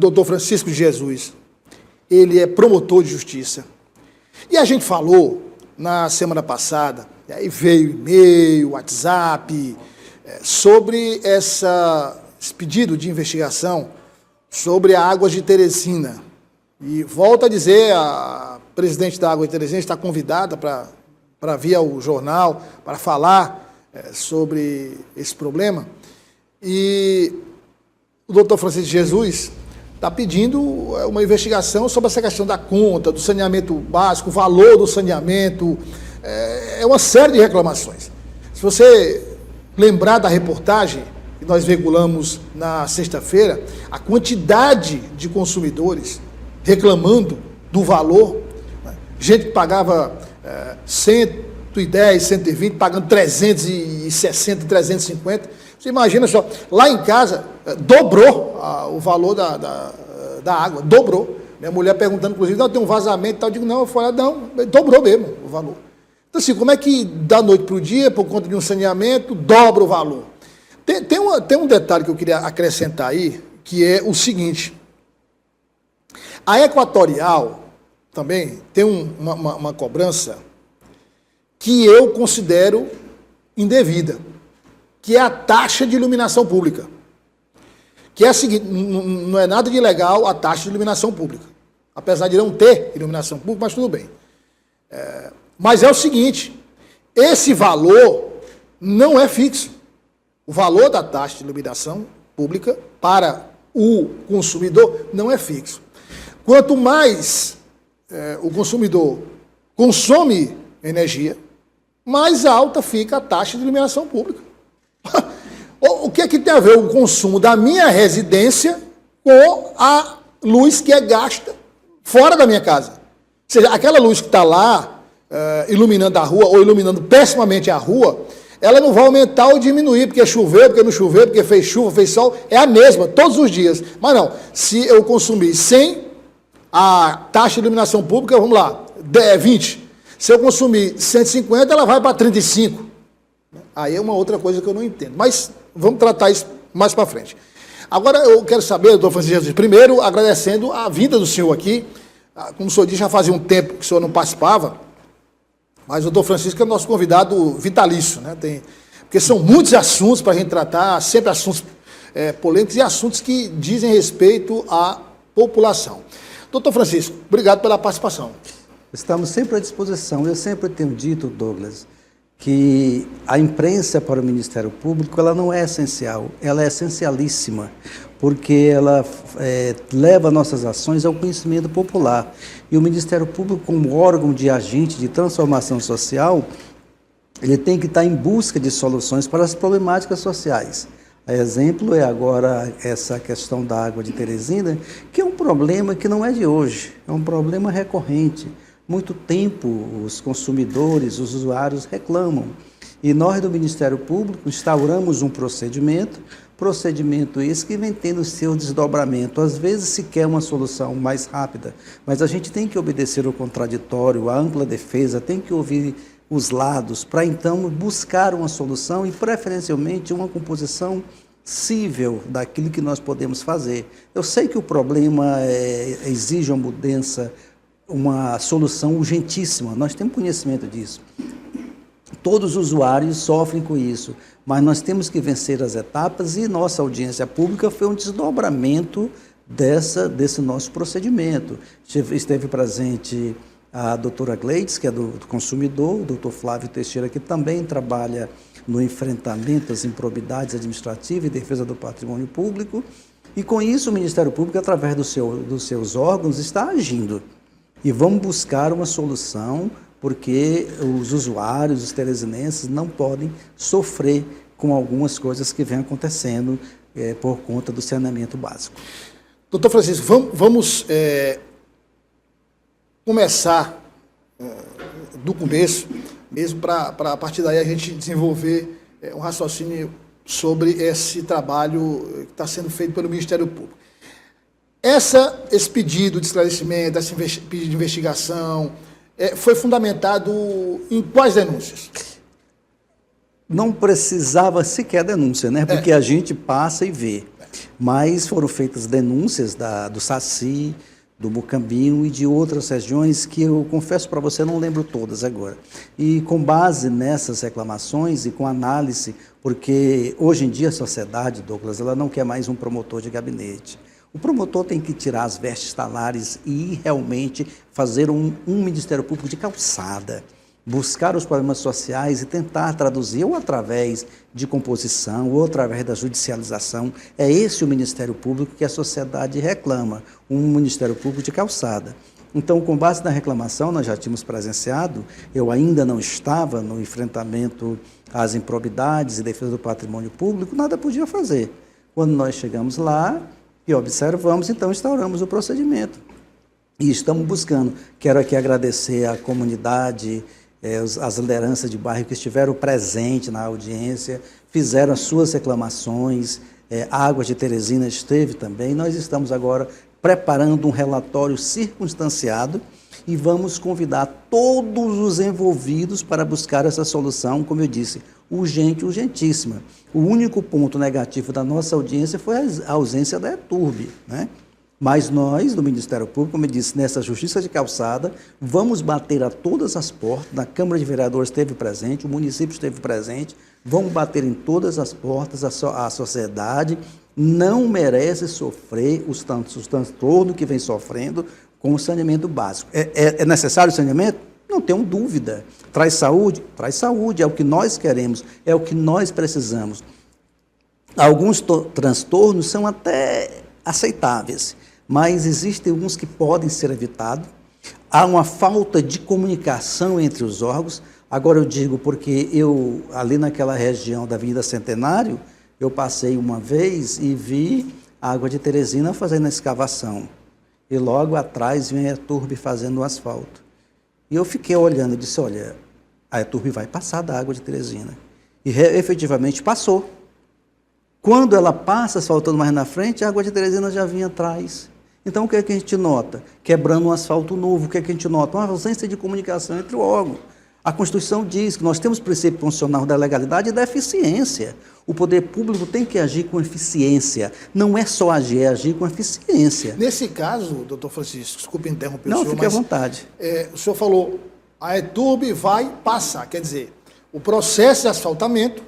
doutor Francisco de Jesus, ele é promotor de justiça. E a gente falou na semana passada, e aí veio e-mail, WhatsApp, sobre esse pedido de investigação sobre a Águas de Teresina. E volto a dizer, a presidente da Água de Teresina está convidada para vir ao jornal, para falar sobre esse problema. E o doutor Francisco de Jesus está pedindo uma investigação sobre essa questão da conta, do saneamento básico, o valor do saneamento, uma série de reclamações. Se você lembrar da reportagem que nós veiculamos na sexta-feira, a quantidade de consumidores reclamando do valor, né? Gente que pagava 110, 120, pagando 360, 350. Você imagina só, lá em casa, dobrou o valor da água, dobrou. Minha mulher perguntando, inclusive, não, tem um vazamento e tal. Eu digo, não, eu falei, não, dobrou mesmo o valor. Então, assim, como é que da noite para o dia, por conta de um saneamento, dobra o valor? Tem um detalhe que eu queria acrescentar aí, que é o seguinte. A Equatorial também tem uma cobrança que eu considero indevida, que é a taxa de iluminação pública. Que é a seguinte, não é nada de ilegal a taxa de iluminação pública. Apesar de não ter iluminação pública, mas tudo bem. Mas é o seguinte, esse valor não é fixo. O valor da taxa de iluminação pública para o consumidor não é fixo. Quanto mais o consumidor consome energia, mais alta fica a taxa de iluminação pública. O que é que tem a ver o consumo da minha residência com a luz que é gasta fora da minha casa? Ou seja, aquela luz que está lá iluminando a rua ou iluminando pessimamente a rua, ela não vai aumentar ou diminuir, porque choveu, porque não choveu, porque fez chuva, fez sol, é a mesma, todos os dias. Mas não, se eu consumir 100, a taxa de iluminação pública, vamos lá, 20. Se eu consumir 150, ela vai para 35. Aí é uma outra coisa que eu não entendo. Mas vamos tratar isso mais para frente. Agora eu quero saber, doutor Francisco Jesus, primeiro agradecendo a vinda do senhor aqui. Como o senhor disse, já fazia um tempo que o senhor não participava, mas o doutor Francisco é nosso convidado vitalício, né? Porque são muitos assuntos para a gente tratar, sempre assuntos polêmicos e assuntos que dizem respeito à população. Doutor Francisco, obrigado pela participação. Estamos sempre à disposição. Eu sempre tenho dito, Douglas, que a imprensa para o Ministério Público ela não é essencial, ela é essencialíssima, porque ela leva nossas ações ao conhecimento popular. E o Ministério Público, como órgão de agente de transformação social, ele tem que estar em busca de soluções para as problemáticas sociais. A exemplo é agora essa questão da água de Teresina, que é um problema que não é de hoje, é um problema recorrente. Muito tempo os consumidores, os usuários reclamam. E nós do Ministério Público instauramos um procedimento esse que vem tendo seu desdobramento. Às vezes se quer uma solução mais rápida, mas a gente tem que obedecer o contraditório, a ampla defesa, tem que ouvir os lados para então buscar uma solução e preferencialmente uma composição cível daquilo que nós podemos fazer. Eu sei que o problema exige uma mudança, uma solução urgentíssima, nós temos conhecimento disso. Todos os usuários sofrem com isso, mas nós temos que vencer as etapas e nossa audiência pública foi um desdobramento desse nosso procedimento. Esteve presente a doutora Gleides, que é do consumidor, o doutor Flávio Teixeira, que também trabalha no enfrentamento às improbidades administrativas e defesa do patrimônio público, e com isso o Ministério Público, através dos seus órgãos, está agindo. E vamos buscar uma solução, porque os usuários, os teresinenses, não podem sofrer com algumas coisas que vêm acontecendo por conta do saneamento básico. Doutor Francisco, vamos começar do começo, mesmo para a partir daí a gente desenvolver um raciocínio sobre esse trabalho que está sendo feito pelo Ministério Público. Esse pedido de esclarecimento, esse pedido de investigação, foi fundamentado em quais denúncias? Não precisava sequer denúncia, né? Porque a gente passa e vê. Mas foram feitas denúncias do Saci, do Mucambinho e de outras regiões que eu confesso para você, não lembro todas agora. E com base nessas reclamações e com análise, porque hoje em dia a sociedade, Douglas, ela não quer mais um promotor de gabinete. O promotor tem que tirar as vestes talares e realmente fazer um Ministério Público de calçada, buscar os problemas sociais e tentar traduzir ou através de composição ou através da judicialização. É esse o Ministério Público que a sociedade reclama, um Ministério Público de calçada. Então, com base na reclamação, nós já tínhamos presenciado, eu ainda não estava no enfrentamento às improbidades e defesa do patrimônio público, nada podia fazer. Quando nós chegamos lá e observamos, então instauramos o procedimento. E estamos buscando. Quero aqui agradecer à comunidade, as lideranças de bairro que estiveram presentes na audiência, fizeram as suas reclamações, a Águas de Teresina esteve também. Nós estamos agora preparando um relatório circunstanciado e vamos convidar todos os envolvidos para buscar essa solução, como eu disse, urgentíssima. O único ponto negativo da nossa audiência foi a ausência da ETURB, né? Mas nós, do Ministério Público, como eu disse, nessa justiça de calçada, vamos bater a todas as portas, a Câmara de Vereadores esteve presente, o município esteve presente, vamos bater em todas as portas, a sociedade não merece sofrer os transtornos que vem sofrendo com o saneamento básico. É necessário o saneamento? Não tenho dúvida. Traz saúde? Traz saúde, é o que nós queremos, é o que nós precisamos. Alguns transtornos são até aceitáveis, mas existem alguns que podem ser evitados. Há uma falta de comunicação entre os órgãos. Agora eu digo porque eu, ali naquela região da Avenida Centenário, eu passei uma vez e vi a Água de Teresina fazendo a escavação. E logo atrás vem a ETURB fazendo o asfalto. E eu fiquei olhando e disse, olha, a ETURB vai passar da Água de Teresina. E efetivamente passou. Quando ela passa, asfaltando mais na frente, a Água de Teresina já vinha atrás. Então, o que é que a gente nota? Quebrando um asfalto novo, o que é que a gente nota? Uma ausência de comunicação entre o órgão. A Constituição diz que nós temos o princípio constitucional da legalidade e da eficiência. O poder público tem que agir com eficiência. Não é só agir, é agir com eficiência. Nesse caso, doutor Francisco, desculpe interromper o senhor, mas... Não, fique à vontade. O senhor falou, a ETURB vai passar, quer dizer, o processo de asfaltamento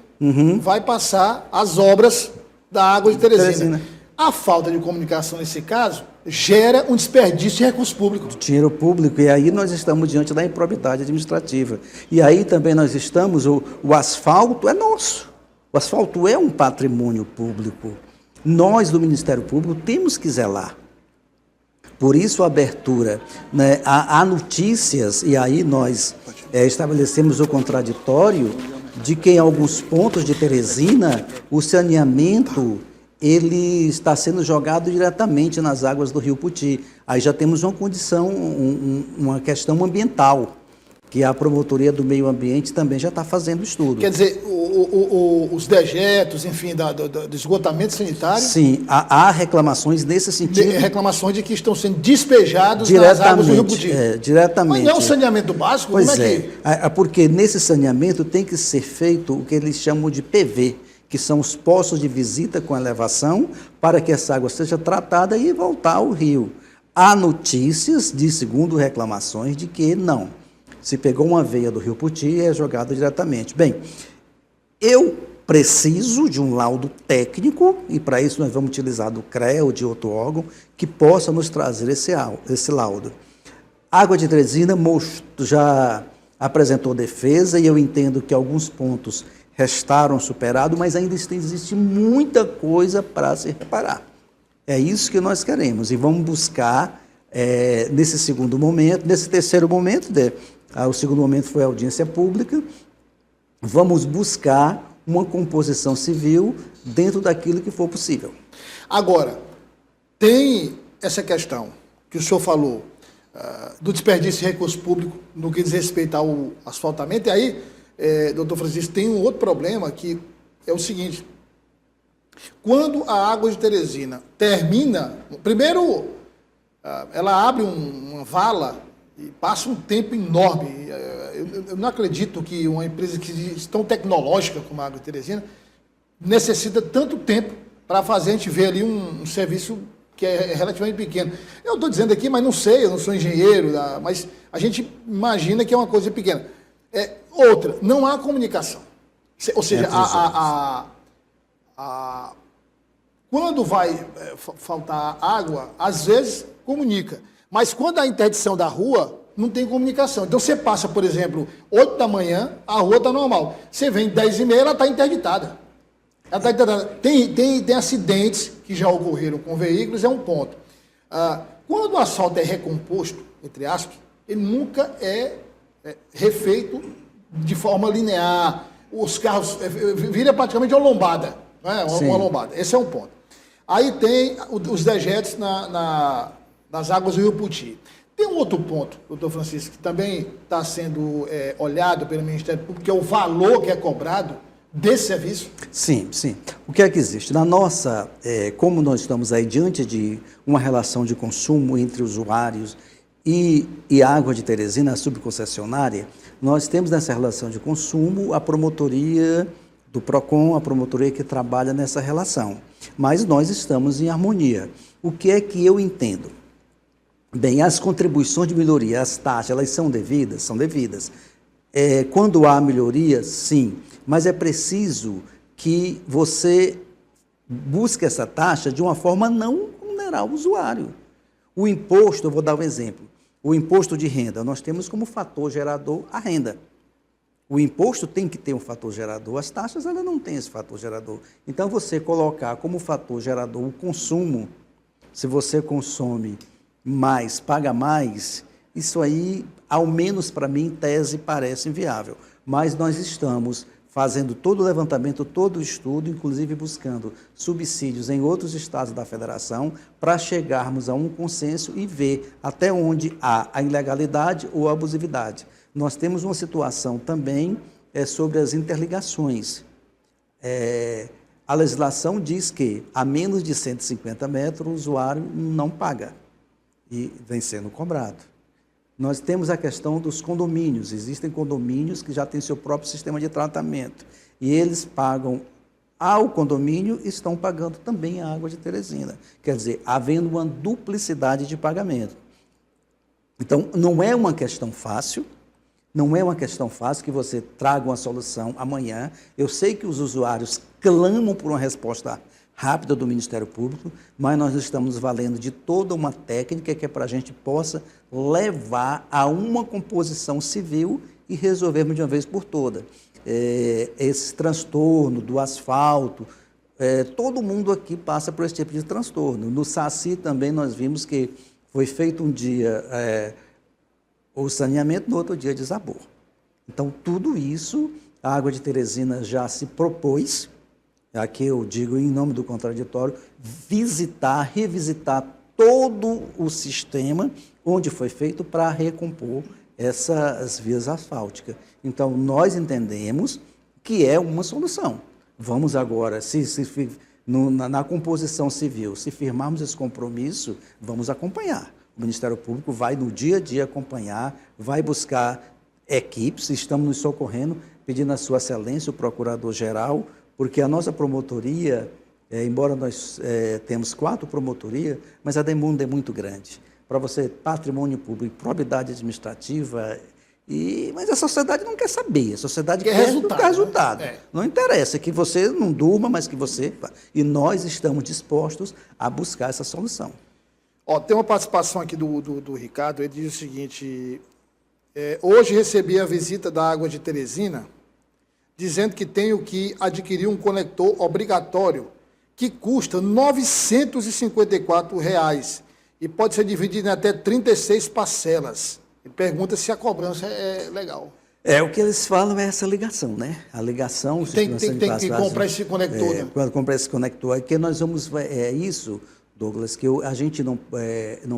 vai passar as obras da Água de Teresina. A falta de comunicação nesse caso gera um desperdício de recurso público. Dinheiro público, e aí nós estamos diante da improbidade administrativa. E aí também nós estamos, o asfalto é nosso. O asfalto é um patrimônio público. Nós, do Ministério Público, temos que zelar. Por isso a abertura, né? Há notícias, e aí nós estabelecemos o contraditório de que em alguns pontos de Teresina, o saneamento ele está sendo jogado diretamente nas águas do Rio Puti. Aí já temos uma condição, uma questão ambiental, que a Promotoria do Meio Ambiente também já está fazendo estudo. Quer dizer, os dejetos, enfim, do esgotamento sanitário... Sim, há reclamações nesse sentido. Reclamações de que estão sendo despejados nas águas do Rio Puti. Diretamente. Mas não é um saneamento básico? Pois como é que... Porque nesse saneamento tem que ser feito o que eles chamam de PV, que são os poços de visita com elevação, para que essa água seja tratada e voltar ao rio. Há notícias, segundo reclamações, de que não. Se pegou uma veia do Rio Puti, é jogado diretamente. Bem, eu preciso de um laudo técnico, e para isso nós vamos utilizar do CREA ou de outro órgão, que possa nos trazer esse laudo. Água de Teresina já apresentou defesa, e eu entendo que alguns pontos restaram superados, mas ainda existe muita coisa para se reparar. É isso que nós queremos, e vamos buscar, nesse segundo momento, nesse terceiro momento, o segundo momento foi a audiência pública, vamos buscar uma composição civil dentro daquilo que for possível. Agora, tem essa questão que o senhor falou, do desperdício de recurso público no que diz respeito ao asfaltamento, e aí, doutor Francisco, tem um outro problema que é o seguinte: quando a Água de Teresina termina, primeiro ela abre uma vala e passa um tempo enorme. Eu não acredito que uma empresa que é tão tecnológica como a Água de Teresina necessita tanto tempo para fazer a gente ver ali um serviço que é relativamente pequeno. Eu estou dizendo aqui, mas não sei, eu não sou engenheiro, mas a gente imagina que é uma coisa pequena. Outra, não há comunicação. Ou seja, quando vai faltar água, às vezes comunica. Mas quando há interdição da rua, não tem comunicação. Então você passa, por exemplo, 8 da manhã, a rua está normal. Você vem 10h30, ela está interditada. Tem acidentes que já ocorreram com veículos, é um ponto. Quando o asfalto é recomposto, entre aspas, ele nunca é refeito de forma linear. Os carros vira praticamente uma lombada. Não é? Uma lombada. Esse é um ponto. Aí tem os dejetos nas águas do Rio Puti. Tem um outro ponto, doutor Francisco, que também está sendo olhado pelo Ministério Público, que é o valor que é cobrado desse serviço? Sim, sim. O que é que existe? Na nossa, como nós estamos aí diante de uma relação de consumo entre usuários e Água de Teresina, a subconcessionária, nós temos nessa relação de consumo a promotoria do PROCON, a promotoria que trabalha nessa relação. Mas nós estamos em harmonia. O que é que eu entendo? Bem, as contribuições de melhoria, as taxas, elas são devidas? São devidas. Quando há melhoria, sim. Mas é preciso que você busque essa taxa de uma forma a não onerar o usuário. O imposto, eu vou dar um exemplo. O imposto de renda, nós temos como fator gerador a renda. O imposto tem que ter um fator gerador, as taxas ela não têm esse fator gerador. Então, você colocar como fator gerador o consumo, se você consome mais, paga mais, isso aí, ao menos para mim, em tese, parece inviável. Mas nós estamos fazendo todo o levantamento, todo o estudo, inclusive buscando subsídios em outros estados da federação, para chegarmos a um consenso e ver até onde há a ilegalidade ou a abusividade. Nós temos uma situação também sobre as interligações. A legislação diz que a menos de 150 metros o usuário não paga e vem sendo cobrado. Nós temos a questão dos condomínios. Existem condomínios que já têm seu próprio sistema de tratamento e eles pagam ao condomínio e estão pagando também a Água de Teresina. Quer dizer, havendo uma duplicidade de pagamento. Então, não é uma questão fácil. Não é uma questão fácil que você traga uma solução amanhã. Eu sei que os usuários clamam por uma resposta rápida do Ministério Público, mas nós estamos valendo de toda uma técnica que é para a gente possa levar a uma composição civil e resolvermos de uma vez por todas. Esse transtorno do asfalto, todo mundo aqui passa por esse tipo de transtorno. No Saci também nós vimos que foi feito um dia o saneamento, no outro dia desabou. Então, tudo isso, a Água de Teresina já se propôs, aqui eu digo em nome do contraditório, revisitar todo o sistema onde foi feito para recompor essas vias asfálticas. Então, nós entendemos que é uma solução. Vamos agora, na composição civil, se firmarmos esse compromisso, vamos acompanhar. O Ministério Público vai no dia a dia acompanhar, vai buscar equipes, estamos nos socorrendo, pedindo a sua excelência, o Procurador-Geral, porque a nossa promotoria, embora nós temos 4 promotorias, mas a demanda é muito grande. Para você, patrimônio público, probidade administrativa, mas a sociedade não quer saber, a sociedade quer resultado. Né? Não interessa que você não durma, mas que você... E nós estamos dispostos a buscar essa solução. Tem uma participação aqui do Ricardo, ele diz o seguinte: hoje recebi a visita da Água de Teresina, dizendo que tenho que adquirir um conector obrigatório que custa R$ 954 e pode ser dividido em até 36 parcelas. Ele pergunta se a cobrança é legal. O que eles falam é essa ligação, né? A ligação... Tem que comprar esse conector. Né? Quando comprar esse conector, é que nós vamos... isso, Douglas, que a gente não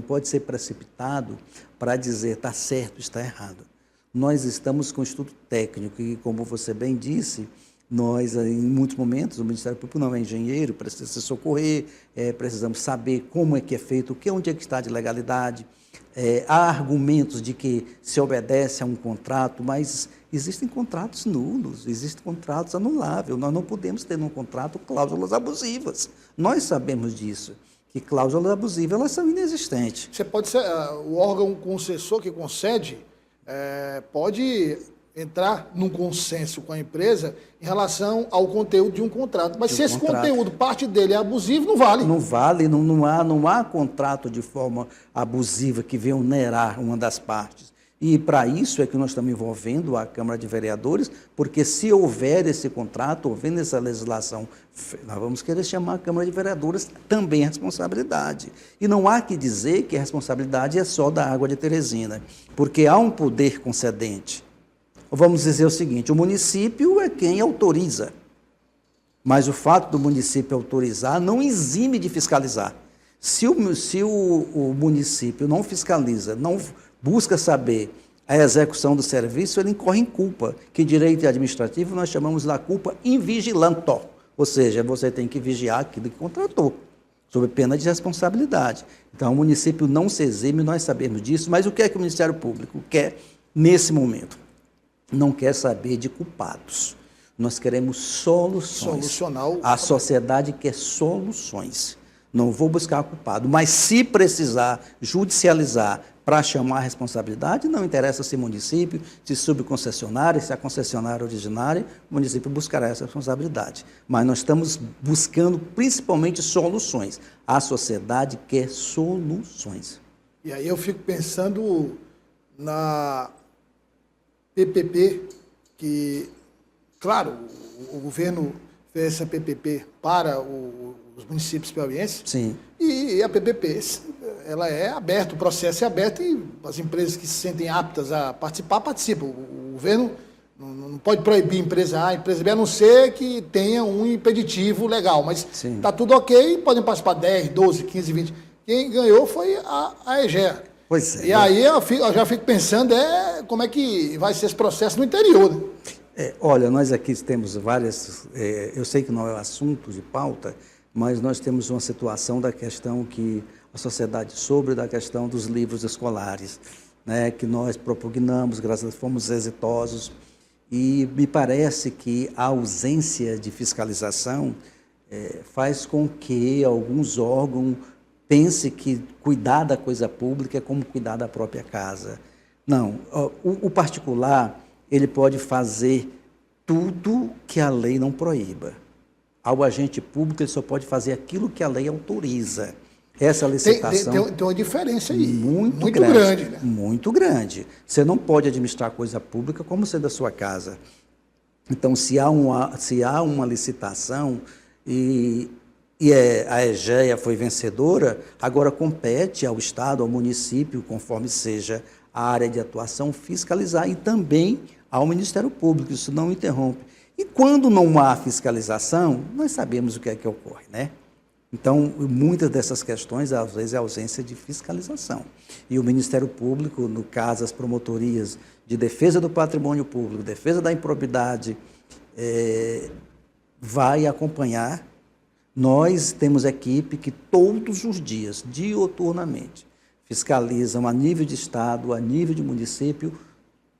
pode ser precipitado para dizer está certo, está errado. Nós estamos com estudo técnico e, como você bem disse, Nós, em muitos momentos, o Ministério Público não é engenheiro, precisa se socorrer, precisamos saber como é que é feito, onde é que está de legalidade. Há argumentos de que se obedece a um contrato, mas existem contratos nulos, existem contratos anuláveis. Nós não podemos ter num contrato cláusulas abusivas. Nós sabemos disso, que cláusulas abusivas elas são inexistentes. Você pode ser, o órgão concessor que concede pode entrar num consenso com a empresa em relação ao conteúdo de um contrato. Mas se esse conteúdo, parte dele é abusivo, não vale. Não vale, não há contrato de forma abusiva que venha onerar uma das partes. E para isso é que nós estamos envolvendo a Câmara de Vereadores, porque se houver esse contrato, houvendo essa legislação, nós vamos querer chamar a Câmara de Vereadores também a responsabilidade. E não há que dizer que a responsabilidade é só da Água de Teresina, porque há um poder concedente. Vamos dizer o seguinte, o município é quem autoriza, mas o fato do município autorizar não exime de fiscalizar. Se o município não fiscaliza, não busca saber a execução do serviço, ele incorre em culpa, que em direito administrativo nós chamamos da culpa invigilanto, ou seja, você tem que vigiar aquilo que contratou, sob pena de responsabilidade. Então, o município não se exime, nós sabemos disso, mas o que é que o Ministério Público quer nesse momento? Não quer saber de culpados. Nós queremos soluções. Solucionar a sociedade quer soluções. Não vou buscar culpado, mas se precisar judicializar para chamar a responsabilidade, não interessa se município, se subconcessionária, se a concessionária originária, o município buscará essa responsabilidade. Mas nós estamos buscando principalmente soluções. A sociedade quer soluções. E aí eu fico pensando na PPP, que, claro, o governo fez essa PPP para os municípios piauienses. Sim. E a PPP, ela é aberta, o processo é aberto e as empresas que se sentem aptas a participar, participam. O governo não pode proibir empresa A, a empresa B, a não ser que tenha um impeditivo legal. Mas está tudo ok, podem participar 10, 12, 15, 20. Quem ganhou foi a EGEA. Pois é. E aí eu já fico pensando como é que vai ser esse processo no interior. Né? Olha, nós aqui temos várias... eu sei que não é o assunto de pauta, mas nós temos uma situação da questão que a sociedade soube da questão dos livros escolares, né, que nós propugnamos, graças a Deus fomos exitosos, e me parece que a ausência de fiscalização faz com que alguns órgãos pense que cuidar da coisa pública é como cuidar da própria casa. Não, o particular, ele pode fazer tudo que a lei não proíba. Ao agente público, ele só pode fazer aquilo que a lei autoriza. Essa licitação... Tem uma diferença aí, muito grande. Né? Muito grande. Você não pode administrar coisa pública como sendo da sua casa. Então, se há uma licitação a EGEA foi vencedora, agora compete ao Estado, ao município, conforme seja a área de atuação, fiscalizar e também ao Ministério Público, isso não interrompe. E quando não há fiscalização, nós sabemos o que é que ocorre, né? Então, muitas dessas questões, às vezes, é a ausência de fiscalização. E o Ministério Público, no caso, as promotorias de defesa do patrimônio público, defesa da improbidade, vai acompanhar. Nós temos equipe que todos os dias, diuturnamente, fiscalizam a nível de Estado, a nível de município,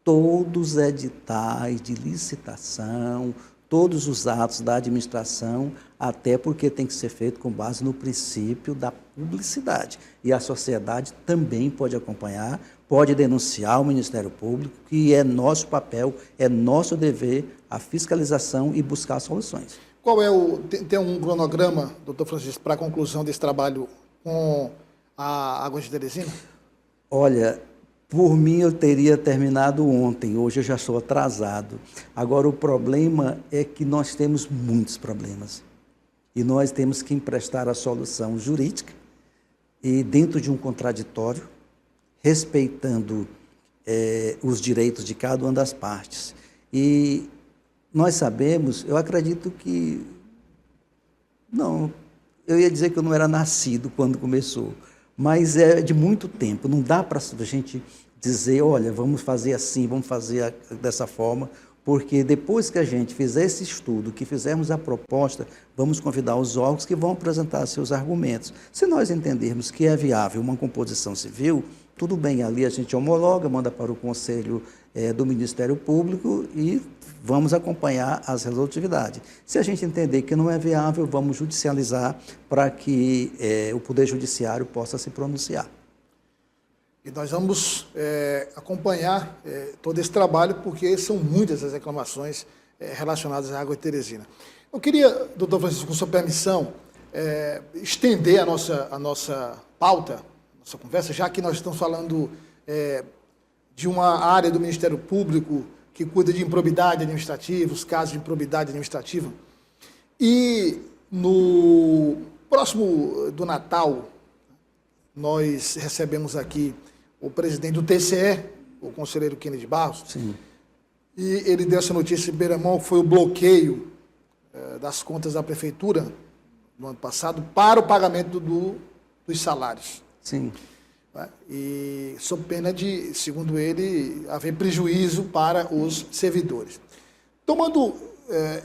todos os editais de licitação, todos os atos da administração, até porque tem que ser feito com base no princípio da publicidade. E a sociedade também pode acompanhar, pode denunciar o Ministério Público, que é nosso papel, é nosso dever a fiscalização e buscar soluções. Qual é tem um cronograma, doutor Francisco, para a conclusão desse trabalho com a Água de Teresina? Olha, por mim eu teria terminado ontem, hoje eu já sou atrasado. Agora o problema é que nós temos muitos problemas e nós temos que emprestar a solução jurídica e dentro de um contraditório, respeitando os direitos de cada uma das partes. E nós sabemos, eu acredito que... Não, eu ia dizer que eu não era nascido quando começou, mas é de muito tempo. Não dá para a gente dizer, olha, vamos fazer assim, vamos fazer dessa forma. porque depois que a gente fizer esse estudo, que fizermos a proposta, vamos convidar os órgãos que vão apresentar seus argumentos. Se nós entendermos que é viável uma composição civil, tudo bem, ali a gente homologa, manda para o Conselho do Ministério Público e vamos acompanhar as resolutividades. Se a gente entender que não é viável, vamos judicializar para que o Poder Judiciário possa se pronunciar. E nós vamos acompanhar todo esse trabalho, porque são muitas as reclamações relacionadas à água de Teresina. Eu queria, doutor Francisco, com sua permissão, estender a nossa pauta, nossa conversa, já que nós estamos falando de uma área do Ministério Público que cuida de improbidade administrativa, os casos de improbidade administrativa. E no próximo do Natal, nós recebemos aqui o presidente do TCE, o conselheiro Kennedy Barros. Sim. E ele deu essa notícia em primeira mão, que foi o bloqueio das contas da prefeitura no ano passado para o pagamento dos salários. Sim. E sob pena de, segundo ele, haver prejuízo para os servidores. Tomando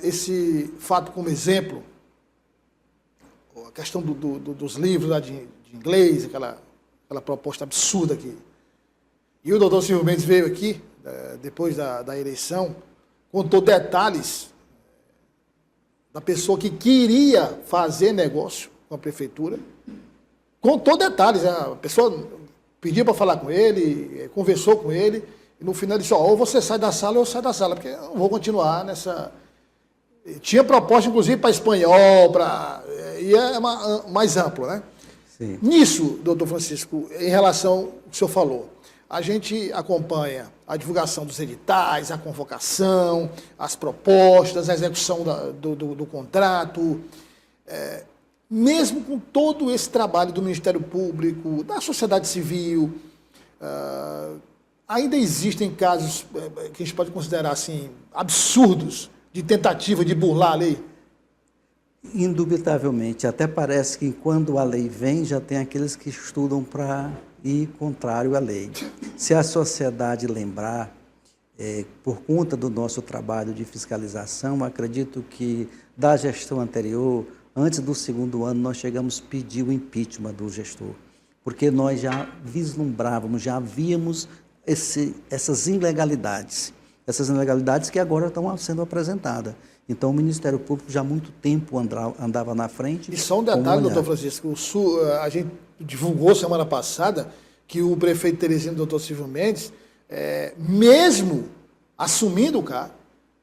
esse fato como exemplo, a questão dos livros lá de inglês, aquela proposta absurda aqui. E o doutor Silvio Mendes veio aqui, depois da eleição, contou detalhes da pessoa que queria fazer negócio com a prefeitura, contou detalles. A pessoa pediu para falar com ele, conversou com ele, e no final ele disse, ou você sai da sala ou eu saio da sala, porque eu não vou continuar nessa... Tinha proposta, inclusive, para espanhol, e é mais amplo, né? Sim. Nisso, doutor Francisco, em relação ao que o senhor falou, a gente acompanha a divulgação dos editais, a convocação, as propostas, a execução do contrato. Mesmo com todo esse trabalho do Ministério Público, da sociedade civil, ainda existem casos que a gente pode considerar assim, absurdos de tentativa de burlar a lei? Indubitavelmente, até parece que quando a lei vem, já tem aqueles que estudam para ir contrário à lei. Se a sociedade lembrar, por conta do nosso trabalho de fiscalização, acredito que da gestão anterior, antes do segundo ano, nós chegamos a pedir o impeachment do gestor, porque nós já vislumbrávamos, já víamos essas ilegalidades que agora estão sendo apresentadas. Então, o Ministério Público já há muito tempo andava na frente. E só um detalhe, doutor Francisco, a gente divulgou semana passada que o prefeito Teresina, doutor Silvio Mendes, mesmo assumindo o cargo,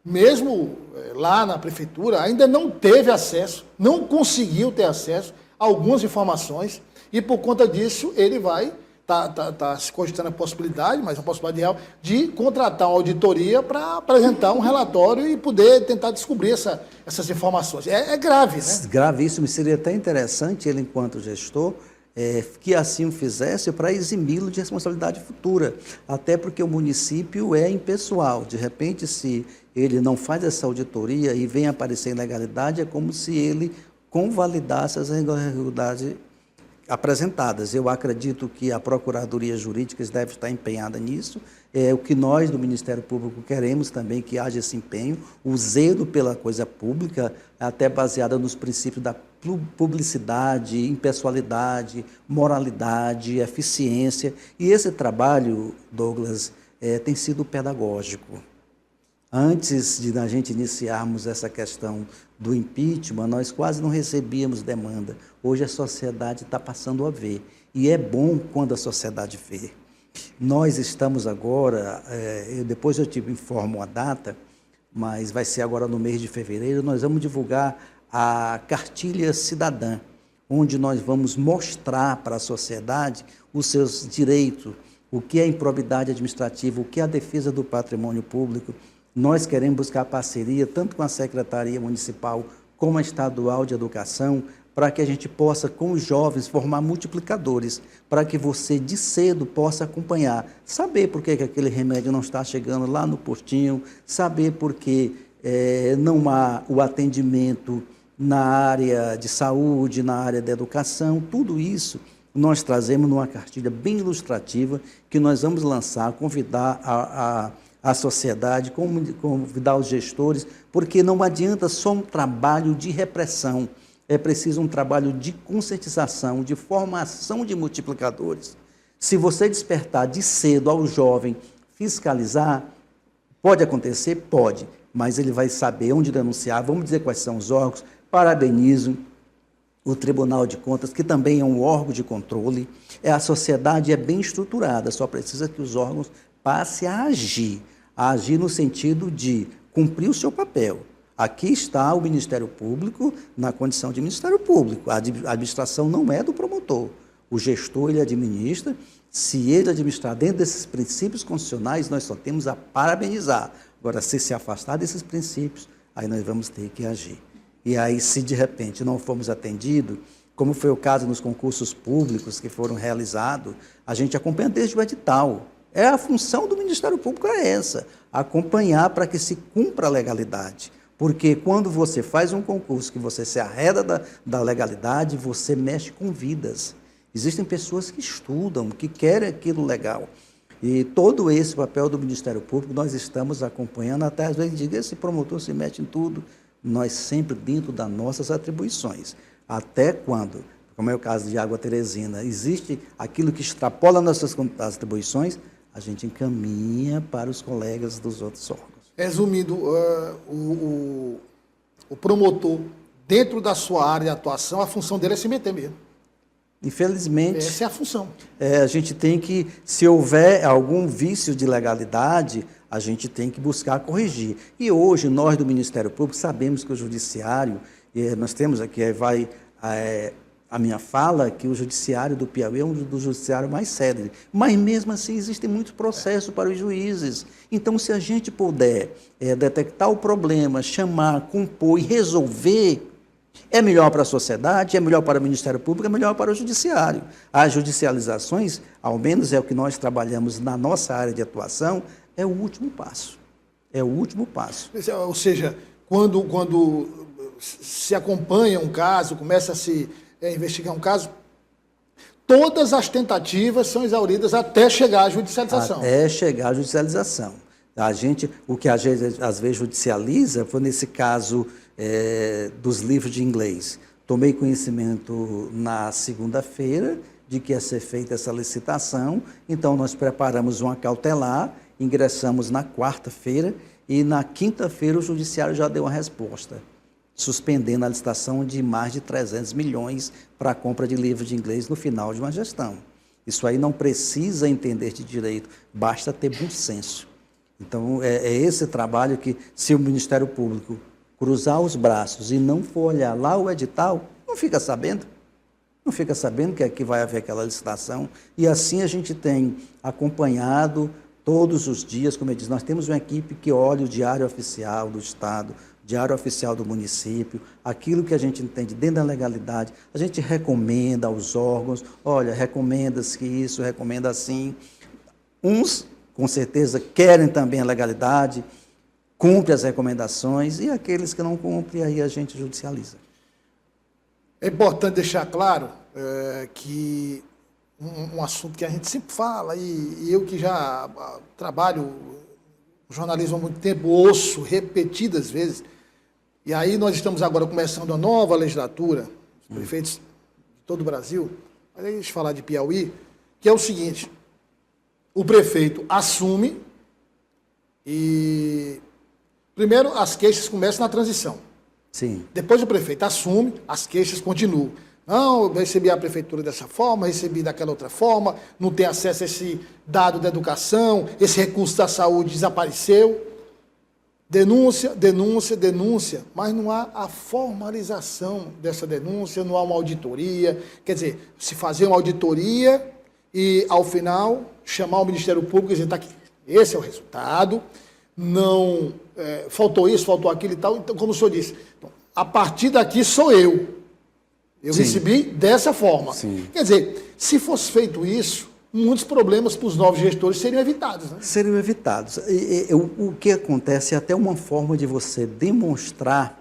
mesmo lá na prefeitura, ainda não teve acesso, não conseguiu ter acesso a algumas informações, e por conta disso ele vai está se cogitando a possibilidade, mas é uma possibilidade real, de contratar uma auditoria para apresentar um relatório e poder tentar descobrir essas informações. É grave, né? Gravíssimo. Seria até interessante ele, enquanto gestor, que assim o fizesse para eximi-lo de responsabilidade futura. Até porque o município é impessoal. De repente, se ele não faz essa auditoria e vem aparecer ilegalidade, é como se ele convalidasse as irregularidades apresentadas. Eu acredito que a Procuradoria Jurídica deve estar empenhada nisso. O que nós do Ministério Público queremos também que haja esse empenho, o zelo pela coisa pública, até baseada nos princípios da publicidade, impessoalidade, moralidade, eficiência. E esse trabalho, Douglas, tem sido pedagógico. Antes de a gente iniciarmos essa questão do impeachment, nós quase não recebíamos demanda. Hoje a sociedade está passando a ver. E é bom quando a sociedade vê. Nós estamos agora, depois eu te informo a data, mas vai ser agora no mês de fevereiro, nós vamos divulgar a Cartilha Cidadã, onde nós vamos mostrar para a sociedade os seus direitos, o que é improbidade administrativa, o que é a defesa do patrimônio público. Nós queremos buscar parceria tanto com a Secretaria Municipal como a Estadual de Educação, para que a gente possa, com os jovens, formar multiplicadores, para que você, de cedo, possa acompanhar, saber por que aquele remédio não está chegando lá no postinho, saber por que não há o atendimento na área de saúde, na área da educação. Tudo isso nós trazemos numa cartilha bem ilustrativa, que nós vamos lançar, convidar a sociedade, convidar os gestores, porque não adianta só um trabalho de repressão, é preciso um trabalho de conscientização, de formação de multiplicadores. Se você despertar de cedo ao jovem fiscalizar, pode acontecer? Pode, mas ele vai saber onde denunciar, vamos dizer quais são os órgãos. Parabenizo o Tribunal de Contas, que também é um órgão de controle. A sociedade é bem estruturada, só precisa que os órgãos passem a agir no sentido de cumprir o seu papel. Aqui está o Ministério Público na condição de Ministério Público. A administração não é do promotor. O gestor, ele administra. Se ele administrar dentro desses princípios constitucionais, nós só temos a parabenizar. Agora, se afastar desses princípios, aí nós vamos ter que agir. E aí, se de repente não formos atendidos, como foi o caso nos concursos públicos que foram realizados, a gente acompanha desde o edital. A função do Ministério Público é essa, acompanhar para que se cumpra a legalidade. Porque quando você faz um concurso que você se arreda da legalidade, você mexe com vidas. Existem pessoas que estudam, que querem aquilo legal. E todo esse papel do Ministério Público nós estamos acompanhando, até às vezes diga, esse promotor se mete em tudo, nós sempre dentro das nossas atribuições. Até quando, como é o caso de Água Teresina, existe aquilo que extrapola nossas atribuições, a gente encaminha para os colegas dos outros órgãos. Resumindo, o promotor, dentro da sua área de atuação, a função dele é se meter mesmo. Infelizmente, essa é a função. A gente tem que, se houver algum vício de legalidade, a gente tem que buscar corrigir. E hoje, nós do Ministério Público sabemos que o Judiciário, nós temos aqui, a minha fala, que o Judiciário do Piauí é um dos judiciários mais céleres. Mas, mesmo assim, existem muitos processos para os juízes. Então, se a gente puder detectar o problema, chamar, compor e resolver, é melhor para a sociedade, é melhor para o Ministério Público, é melhor para o Judiciário. As judicializações, ao menos é o que nós trabalhamos na nossa área de atuação, é o último passo. É o último passo. Ou seja, quando se acompanha um caso, começa a se investigar um caso, todas as tentativas são exauridas até chegar à judicialização. Até chegar à judicialização. O que às vezes judicializa foi nesse caso dos livros de inglês. Tomei conhecimento na segunda-feira de que ia ser feita essa licitação, então nós preparamos uma cautelar, ingressamos na quarta-feira e na quinta-feira o Judiciário já deu uma resposta, suspendendo a licitação de mais de 300 milhões para a compra de livros de inglês no final de uma gestão. Isso aí não precisa entender de direito, basta ter bom senso. Então, é esse trabalho que, se o Ministério Público cruzar os braços e não for olhar lá o edital, não fica sabendo. Não fica sabendo que aqui vai haver aquela licitação. E assim a gente tem acompanhado todos os dias, como eu disse, nós temos uma equipe que olha o Diário Oficial do Estado, Diário Oficial do município, aquilo que a gente entende dentro da legalidade, a gente recomenda aos órgãos, olha, recomenda-se que isso, recomenda assim. Uns, com certeza, querem também a legalidade, cumpre as recomendações, e aqueles que não cumprem, aí a gente judicializa. É importante deixar claro que um assunto que a gente sempre fala, e eu que já trabalho no jornalismo há muito tempo, ouço repetidas vezes, e aí nós estamos agora começando a nova legislatura, os prefeitos de todo o Brasil, mas aí deixa eu falar de Piauí, que é o seguinte: o prefeito assume e primeiro as queixas começam na transição. Sim. Depois o prefeito assume, as queixas continuam. Não, eu recebi a prefeitura dessa forma, recebi daquela outra forma, não tem acesso a esse dado da educação, esse recurso da saúde desapareceu. Denúncia, denúncia, denúncia, mas não há a formalização dessa denúncia, não há uma auditoria. Quer dizer, se fazer uma auditoria e, ao final, chamar o Ministério Público e dizer, está aqui, esse é o resultado, não faltou isso, faltou aquilo e tal. Então, como o senhor disse, então, a partir daqui sou eu. Eu Sim. recebi dessa forma. Sim. Quer dizer, se fosse feito isso, muitos problemas para os novos gestores seriam evitados. Né? Seriam evitados. O que acontece é até uma forma de você demonstrar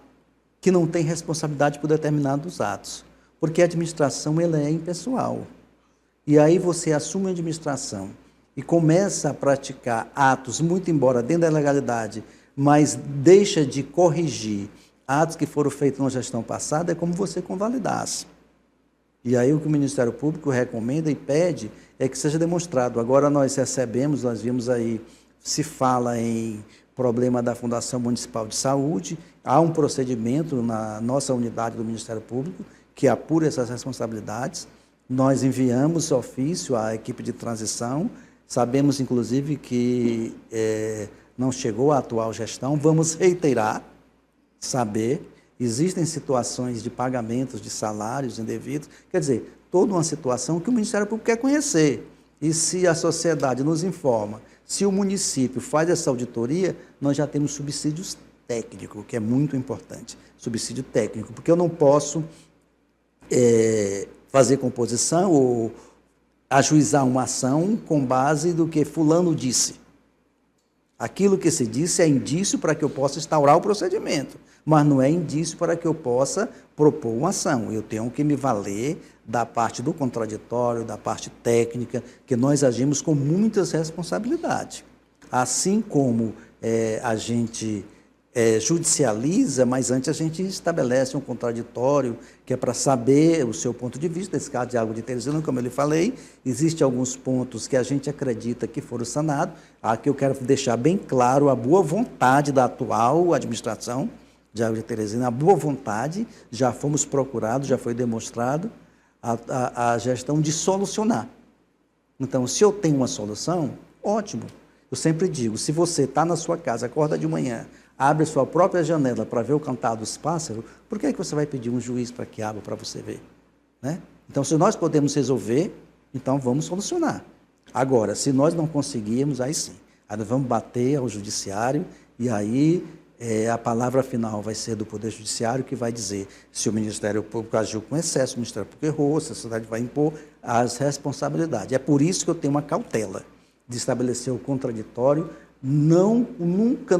que não tem responsabilidade por determinados atos. Porque a administração ela é impessoal. E aí você assume a administração e começa a praticar atos, muito embora dentro da legalidade, mas deixa de corrigir atos que foram feitos na gestão passada, é como você convalidasse. E aí o que o Ministério Público recomenda e pede é que seja demonstrado. Agora nós recebemos, nós vimos aí, se fala em problema da Fundação Municipal de Saúde, há um procedimento na nossa unidade do Ministério Público que apura essas responsabilidades. Nós enviamos ofício à equipe de transição, sabemos inclusive que não chegou à atual gestão, vamos reiterar, saber, existem situações de pagamentos de salários indevidos, quer dizer, toda uma situação que o Ministério Público quer conhecer. E se a sociedade nos informa, se o município faz essa auditoria, nós já temos subsídios técnicos, que é muito importante. Subsídio técnico, porque eu não posso fazer composição ou ajuizar uma ação com base do que fulano disse. Aquilo que se disse é indício para que eu possa instaurar o procedimento, mas não é indício para que eu possa propor uma ação. Eu tenho que me valer da parte do contraditório, da parte técnica, que nós agimos com muitas responsabilidades. Assim como a gente judicializa, mas antes a gente estabelece um contraditório, que é para saber o seu ponto de vista. Nesse caso de Água de Teresina, como eu lhe falei, existem alguns pontos que a gente acredita que foram sanados. Aqui eu quero deixar bem claro a boa vontade da atual administração de Água de Teresina, a boa vontade, já fomos procurados, já foi demonstrado a gestão de solucionar. Então, se eu tenho uma solução, ótimo. Eu sempre digo, se você está na sua casa, acorda de manhã, abre sua própria janela para ver o cantar dos pássaros, por que você vai pedir um juiz para que abra para você ver? Né? Então, se nós podemos resolver, então vamos solucionar. Agora, se nós não conseguirmos, aí sim. Aí nós vamos bater ao judiciário e aí a palavra final vai ser do Poder Judiciário, que vai dizer se o Ministério Público agiu com excesso, o Ministério Público errou, se a sociedade vai impor as responsabilidades. É por isso que eu tenho uma cautela de estabelecer o contraditório. Nunca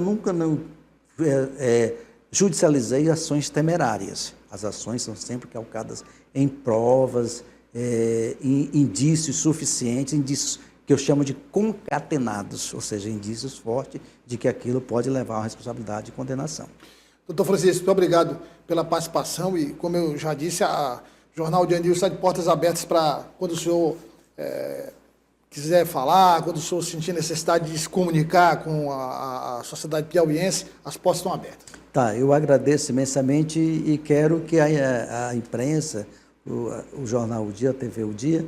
judicializei ações temerárias. As ações são sempre calcadas em provas, em indícios suficientes, indícios que eu chamo de concatenados, ou seja, indícios fortes de que aquilo pode levar a uma responsabilidade de condenação. Doutor Francisco, muito obrigado pela participação e, como eu já disse, a Jornal Dia a Dia está de portas abertas para quando o senhor quiser falar, quando o senhor sentir necessidade de se comunicar com a sociedade piauiense, as portas estão abertas. Tá, eu agradeço imensamente e quero que a imprensa, o Jornal O Dia, a TV O Dia,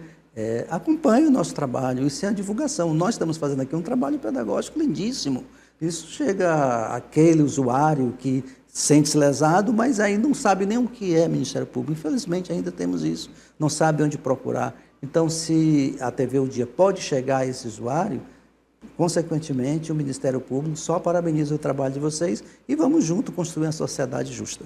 acompanhe o nosso trabalho. Isso é a divulgação. Nós estamos fazendo aqui um trabalho pedagógico lindíssimo. Isso chega àquele usuário que sente-se lesado, mas aí não sabe nem o que é Ministério Público. Infelizmente, ainda temos isso. Não sabe onde procurar. Então, se a TV O Dia pode chegar a esse usuário, consequentemente, o Ministério Público só parabeniza o trabalho de vocês e vamos junto construir uma sociedade justa.